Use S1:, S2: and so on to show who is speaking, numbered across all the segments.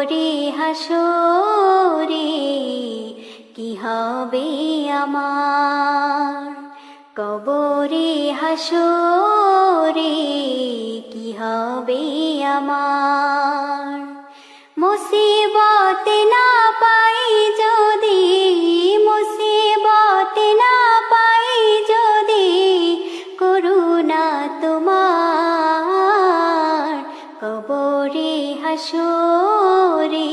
S1: কবরে হাসরে কি হবে আমার, কবরে হাসরে কি হবে আমার। মুসিবত না পাই যদি, মুসিবত না পাই যদি করুণা তোমার, কবরে হাসরে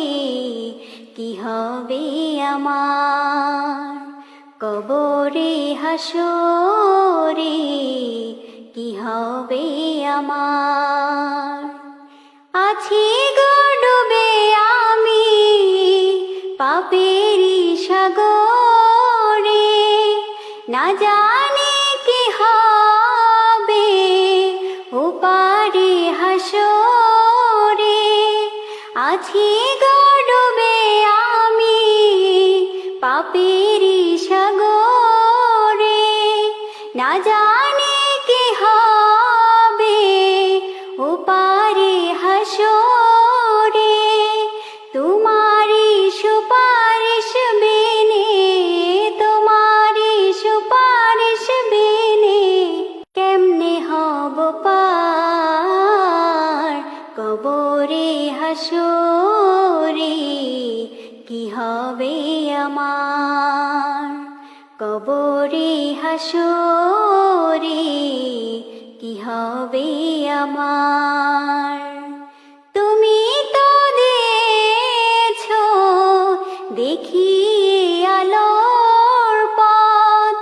S1: কি হবে আমার, কবরে হাসরে কি হবে আমার। আছি গো ডুবে আমি পাপেরি সাগরে, না জানি কি হবে ওপারে হাসরে। আছি গো ডুবে আমি পাপেরি সাগরে, না জানি কি হবে ওপারে হাসরে। তোমারি সুপারিশ বিনে, তোমারি সুপারিশ বিনে কেমনে হব পার, কবরে হাসরে কি হবে আমার, কবরে হাসরে কি হবে আমার। তুমি তো দিয়েছো দেখিয়ে আলোর পথ,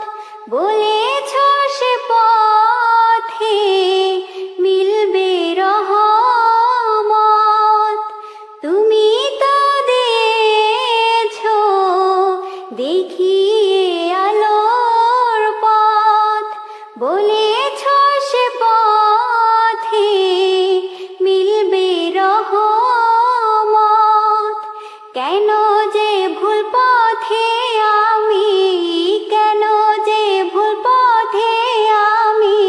S1: বলেছো সে পথে মিলবে রহমত। তুমি তো দিয়েছো দেখিয়ে আলোর পথ, বলেছো সে পথে মিলবে রহমত। কেন যে ভুল পথে আমি, কেন যে ভুল পথে আমি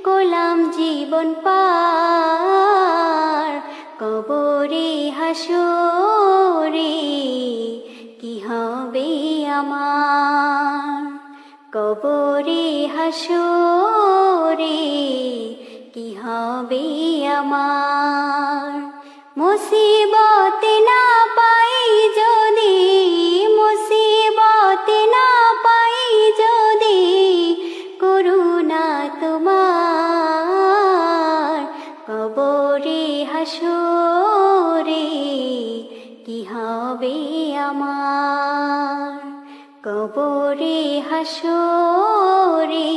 S1: করলাম জীবন পার, কবরে হাসরে কি হবে আমার, কবরে হাসরে কি হবে আমার। মুসিবত না পাই যদি, মুসিবত না পাই যদি করুণা তোমার, কবরে হাসরে কি হবে আমার, কবরে হাসরে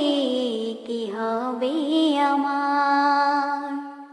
S1: কি হবে আমার।